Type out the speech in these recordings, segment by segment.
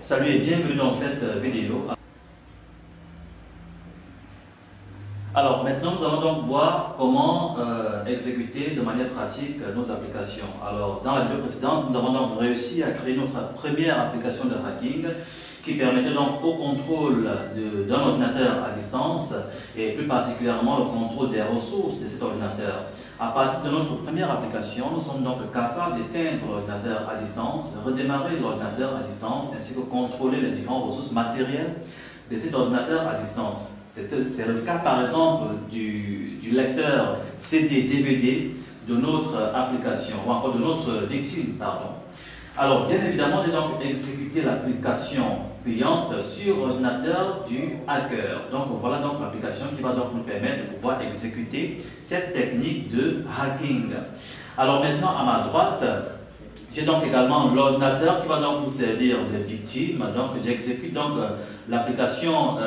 Salut et bienvenue dans cette vidéo. Alors maintenant nous allons donc voir comment exécuter de manière pratique nos applications. Alors dans la vidéo précédente nous avons donc réussi à créer notre première application de hacking qui permettait donc au contrôle d'un ordinateur à distance et plus particulièrement le contrôle des ressources de cet ordinateur. À partir de notre première application, nous sommes donc capables d'éteindre l'ordinateur à distance, redémarrer l'ordinateur à distance ainsi que contrôler les différentes ressources matérielles de cet ordinateur à distance. C'est le cas par exemple du lecteur CD-DVD de notre application ou encore de notre victime, pardon. Alors bien évidemment, j'ai donc exécuté l'application payante sur l'ordinateur du hacker. Donc voilà donc l'application qui va donc nous permettre de pouvoir exécuter cette technique de hacking. Alors maintenant à ma droite, j'ai donc également l'ordinateur qui va donc nous servir de victime. Donc j'exécute donc l'application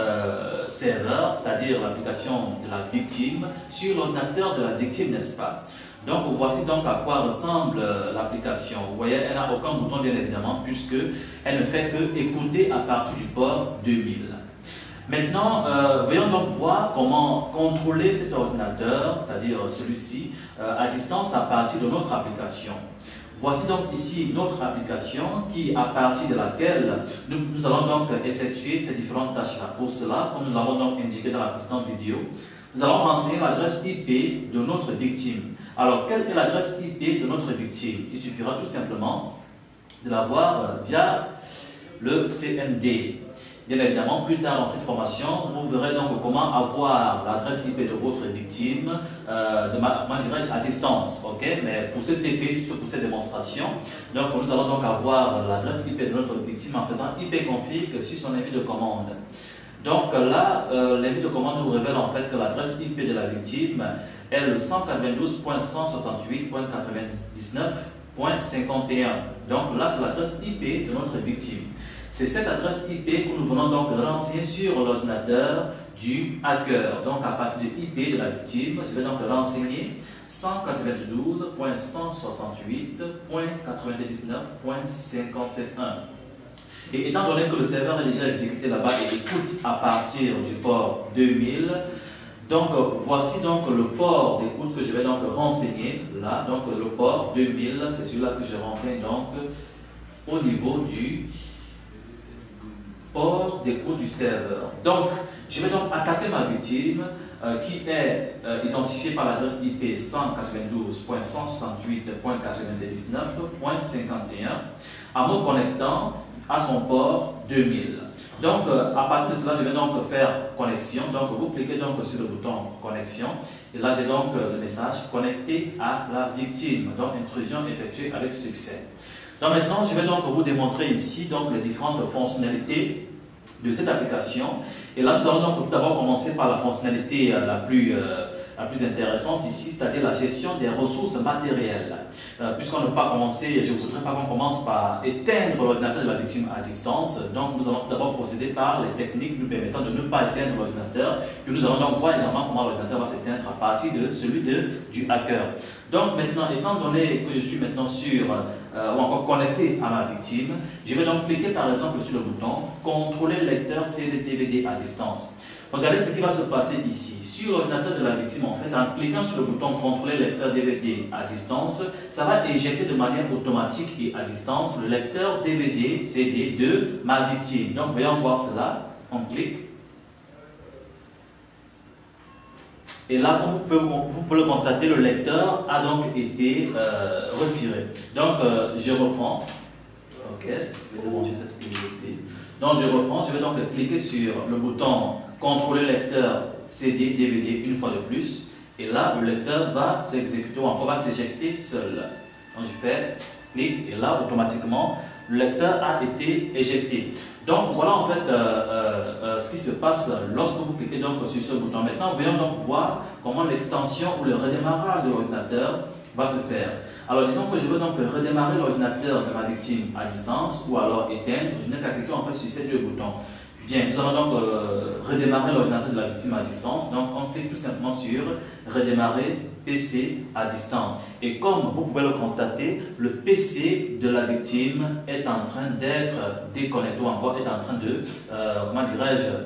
serveur, c'est-à-dire l'application de la victime sur l'ordinateur de la victime, n'est-ce pas? Donc voici donc à quoi ressemble l'application. Vous voyez, elle n'a aucun bouton bien évidemment puisque elle ne fait que écouter à partir du port 2000. Maintenant, voyons donc voir comment contrôler cet ordinateur, c'est-à-dire celui-ci, à distance à partir de notre application. Voici donc ici notre application qui, à partir de laquelle nous allons donc effectuer ces différentes tâches-là. Pour cela, comme nous l'avons donc indiqué dans la précédente vidéo, nous allons renseigner l'adresse IP de notre victime. Alors, quelle est l'adresse IP de notre victime? Il suffira tout simplement de l'avoir via le CMD. Bien évidemment, plus tard dans cette formation, vous verrez donc comment avoir l'adresse IP de votre victime à distance. Okay? Mais pour cette TP, juste pour cette démonstration, donc nous allons donc avoir l'adresse IP de notre victime en faisant ipconfig sur son avis de commande. Donc là, l'avis de commande nous révèle en fait que l'adresse IP de la victime est le 192.168.99.51. Donc là, c'est l'adresse IP de notre victime. C'est cette adresse IP que nous venons donc renseigner sur l'ordinateur du hacker. Donc à partir de l'IP de la victime, je vais donc renseigner 192.168.99.51. Et étant donné que le serveur est déjà exécuté là-bas et écoute à partir du port 2000, donc voici donc le port d'écoute que je vais donc renseigner là. Donc le port 2000, c'est celui-là que je renseigne donc au niveau du port d'écoute du serveur. Donc je vais donc attaquer ma victime qui est identifiée par l'adresse IP 192.168.99.51 en me connectant à son port 2000. Donc à partir de cela, je vais donc faire connexion. Donc vous cliquez donc sur le bouton connexion et là j'ai donc le message connecté à la victime. Donc intrusion effectuée avec succès. Donc maintenant, je vais donc vous démontrer ici donc les différentes fonctionnalités de cette application. Et là, nous allons donc d'abord commencer par la fonctionnalité la plus intéressante ici, c'est-à-dire la gestion des ressources matérielles. Puisqu'on ne peut pas commencer, je ne voudrais pas qu'on commence par éteindre l'ordinateur de la victime à distance. Donc nous allons d'abord procéder par les techniques nous permettant de ne pas éteindre l'ordinateur. Puis nous allons donc voir également comment l'ordinateur va s'éteindre à partir de celui du hacker. Donc maintenant, étant donné que je suis maintenant sur ou encore connecté à ma victime, je vais donc cliquer par exemple sur le bouton contrôler le lecteur CD-DVD à distance. Regardez ce qui va se passer ici. Sur l'ordinateur de la victime, en fait, en cliquant sur le bouton contrôler le lecteur DVD à distance, ça va éjecter de manière automatique et à distance le lecteur DVD CD de ma victime. Donc voyons voir cela. On clique. Et là, comme vous pouvez le constater, le lecteur a donc été retiré. Donc, je reprends. Ok, je vais débrancher cette USB. Donc, je reprends. Je vais donc cliquer sur le bouton contrôler le lecteur CD, DVD une fois de plus. Et là, le lecteur va s'exécuter ou encore va s'éjecter seul. Donc, je fais clic et là, automatiquement, le lecteur a été éjecté. Donc voilà en fait ce qui se passe lorsque vous cliquez donc sur ce bouton. Maintenant, voyons donc voir comment l'extension ou le redémarrage de l'ordinateur va se faire. Alors disons que je veux donc redémarrer l'ordinateur de ma victime à distance ou alors éteindre. Je n'ai qu'à cliquer en fait sur ces deux boutons. Bien, nous allons donc redémarrer l'ordinateur de la victime à distance. Donc on clique tout simplement sur redémarrer PC à distance. Et comme vous pouvez le constater, le PC de la victime est en train d'être déconnecté ou encore est en train de,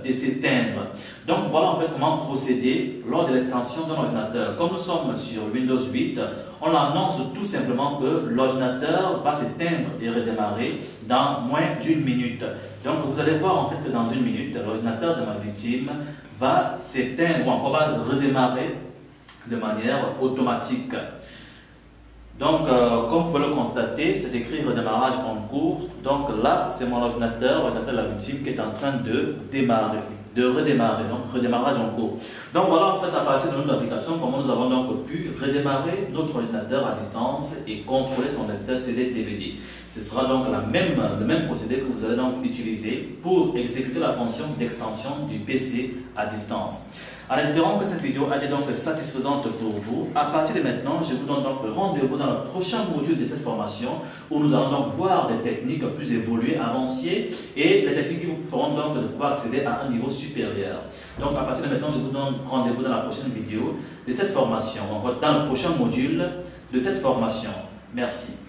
de s'éteindre. Donc voilà en fait comment procéder lors de l'extension d'un ordinateur. Comme nous sommes sur Windows 8, on annonce tout simplement que l'ordinateur va s'éteindre et redémarrer dans moins d'une minute. Donc vous allez voir en fait que dans une minute, l'ordinateur de ma victime va s'éteindre ou encore va redémarrer de manière automatique. Donc, comme vous pouvez le constater, c'est écrit redémarrage en cours. Donc là, c'est mon ordinateur de la victime qui est en train de démarrer, de redémarrer, donc redémarrage en cours. Donc voilà en fait à partir de notre application comment nous avons donc pu redémarrer notre ordinateur à distance et contrôler son lecteur CD-DVD. Ce sera donc le même procédé que vous allez donc utiliser pour exécuter la fonction d'extension du PC à distance. En espérant que cette vidéo a été donc satisfaisante pour vous, à partir de maintenant, je vous donne donc rendez-vous dans le prochain module de cette formation où nous allons donc voir des techniques plus évoluées, avancées et les techniques qui vous feront donc de pouvoir accéder à un niveau supérieur. Donc à partir de maintenant, je vous donne rendez-vous dans la prochaine vidéo de cette formation, dans le prochain module de cette formation. Merci.